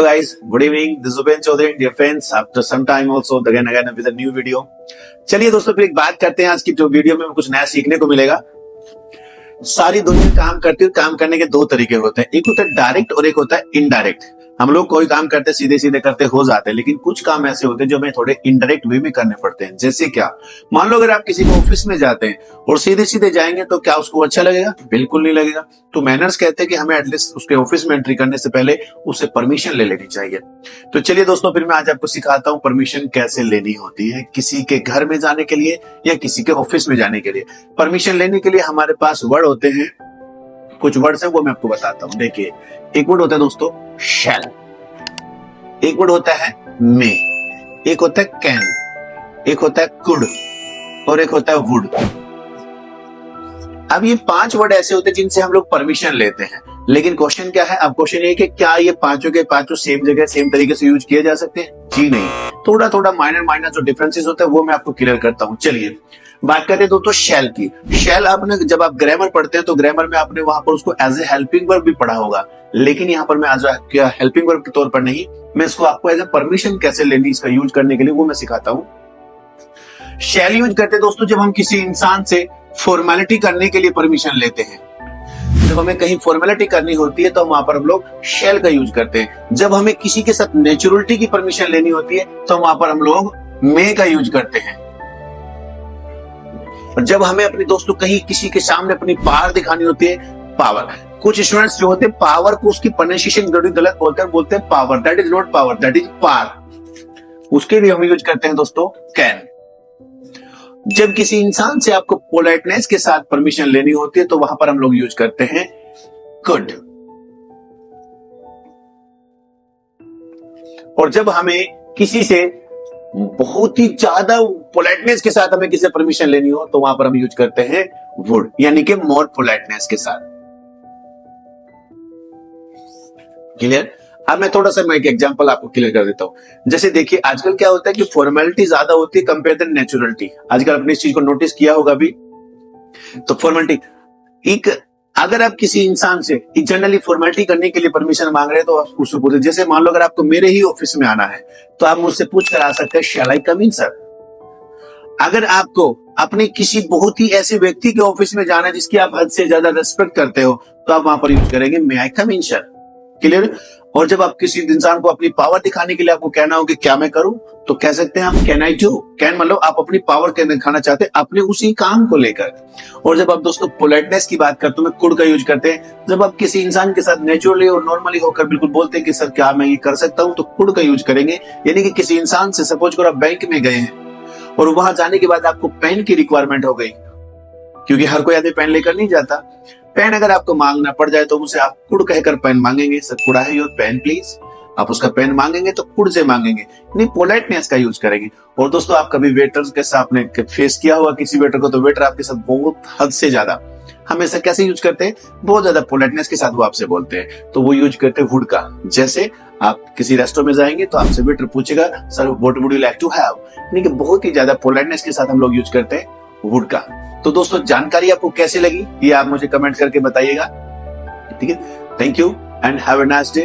Guys, good evening. This is Upen Chaudhary, dear friends. After some time also again with a new video. चलिए दोस्तों फिर एक बात करते हैं आज की जो वीडियो में कुछ नया सीखने को मिलेगा। सारी दुनिया काम करती है, काम करने के दो तरीके होते हैं, एक होता है डायरेक्ट और एक होता है इनडायरेक्ट। हम लोग कोई काम करते सीधे सीधे करते हो जाते हैं, लेकिन कुछ काम ऐसे होते हैं जो हमें थोड़े इनडायरेक्ट वे में करने पड़ते हैं। जैसे क्या, मान लो अगर आप किसी को ऑफिस में जाते हैं और सीधे सीधे जाएंगे तो क्या उसको अच्छा लगेगा? बिल्कुल नहीं लगेगा। तो मैनर्स कहते हैं कि हमें एटलीस्ट उसके ऑफिस में एंट्री करने से पहले उससे परमिशन ले लेनी चाहिए। तो चलिए दोस्तों फिर मैं आज आपको सिखाता हूँ परमिशन कैसे लेनी होती है किसी के घर में जाने के लिए या किसी के ऑफिस में जाने के लिए। परमिशन लेने के लिए हमारे पास वर्ड होते हैं, कुछ वर्ड्स हैं वो मैं आपको बताता हूं। देखिए, एक वर्ड होता है दोस्तों शैल, एक वर्ड होता है मे, एक होता है कैन, एक होता है कुड और एक होता है वुड। अब ये 5 वर्ड ऐसे होते हैं जिनसे हम लोग परमिशन लेते हैं, लेकिन क्वेश्चन क्या है? अब क्वेश्चन ये कि क्या ये पांचों के पांचों सेम जगह सेम तरीके से यूज किए जा सकते हैं? जी नहीं, थोड़ा थोड़ा माइनर जो डिफरेंसेस होते हैं वो मैं आपको क्लियर करता हूं। चलिए बात करते हैं दोस्तों शैल की। शैल आपने जब आप ग्रामर पढ़ते हैं तो ग्रामर में आपने वहां पर उसको एज ए हेल्पिंग वर्ब भी पढ़ा होगा, लेकिन यहाँ पर मैं एज ए हेल्पिंग वर्ब के तौर पर नहीं, मैं इसको आपको एज ए परमिशन कैसे लेनी इसका यूज करने के लिए वो मैं सिखाता हूं। शैल यूज करते हैं दोस्तों जब हम किसी इंसान से फॉर्मेलिटी करने के लिए परमिशन लेते हैं। जब हमें कहीं फॉर्मेलिटी करनी होती है तो वहां पर हम लोग शैल का यूज करते हैं। जब हमें किसी के साथ नेचुरलिटी की परमिशन लेनी होती है तो वहां पर हम लोग मे का यूज करते हैं। और जब हमें अपने दोस्तों कहीं किसी के सामने अपनी पावर दिखानी होती है, पावर। कुछ स्टूडेंट्स जो होते हैं पावर को उसकी प्रोनाउंसिएशन गलत बोलते हैं power, that is not power, that is par. उसके लिए हम यूज करते हैं दोस्तों कैन। जब किसी इंसान से आपको पोलाइटनेस के साथ परमिशन लेनी होती है तो वहां पर हम लोग यूज करते हैं कुड। और जब हमें किसी से बहुत ही ज्यादा पोलाइटनेस के साथ हमें किसी से परमिशन लेनी हो तो वहां पर हम यूज करते हैं वुड, यानी कि मोर पोलाइटनेस के साथ। क्लियर? अब मैं थोड़ा सा एक एग्जांपल आपको क्लियर कर देता हूं। जैसे देखिए आजकल क्या होता है कि फॉर्मेलिटी ज्यादा होती है कंपेयर टू नेचुरलिटी। आजकल आपने इस चीज को नोटिस किया होगा भी। तो फॉर्मेलिटी एक, अगर आप किसी इंसान से जनरली फॉर्मेलिटी करने के लिए परमिशन मांग रहे हैं तो आप उससे पूछे, जैसे मान लो अगर आपको मेरे ही ऑफिस में आना है तो आप मुझसे पूछ कर आ सकते हैं शैल आई कम इन सर। अगर आपको अपने किसी बहुत ही ऐसे व्यक्ति के ऑफिस में जाना है जिसकी आप हद से ज्यादा रेस्पेक्ट करते हो तो आप वहां पर यूज करेंगे मे आई कम इन सर। क्लियर? और जब आप किसी इंसान को अपनी पावर दिखाने के लिए आपको कहना हो कि क्या मैं करूं तो कह सकते हैं आप कैन आई डू। कैन मतलब आप अपनी पावर दिखाना चाहते हैं अपने उसी काम को लेकर। और जब आप दोस्तों पोलाइटनेस की बात करते हैं कुड का यूज करते हैं। जब आप किसी इंसान के साथ नेचुरली और नॉर्मली होकर बिल्कुल बोलते हैं कि सर क्या मैं ये कर सकता हूं तो कुड का यूज करेंगे। यानी कि किसी इंसान से सपोज करो आप बैंक में गए हैं और वहां जाने के बाद आपको पेन की रिक्वायरमेंट हो गई, क्योंकि हर कोई आदमी पेन लेकर नहीं जाता। पेन अगर आपको मांगना पड़ जाए तो उसे आप कुड कहकर पेन मांगेंगे, sir could I your pen please. आप उसका पेन मांगेंगे तो कुड से मांगेंगे, नहीं पोलाइटनेस का यूज करेंगे। और दोस्तों आप कभी वेटर के साथ आपने फेस किया होगा किसी वेटर को, तो वेटर आपके साथ बहुत हद से ज्यादा हमेशा कैसे यूज करते हैं, बहुत ज्यादा पोलाइटनेस के साथ वो आपसे बोलते हैं तो वो यूज करते हैं वुड का। जैसे आप किसी रेस्टोरेंट में जाएंगे तो आपसे वेटर पूछेगा sir what would you like to have, यानी कि बहुत ही ज्यादा पोलाइटनेस के साथ हम लोग यूज करते हैं वुड का। तो दोस्तों जानकारी आपको कैसे लगी ये आप मुझे कमेंट करके बताइएगा। ठीक है, thank you and have a nice day.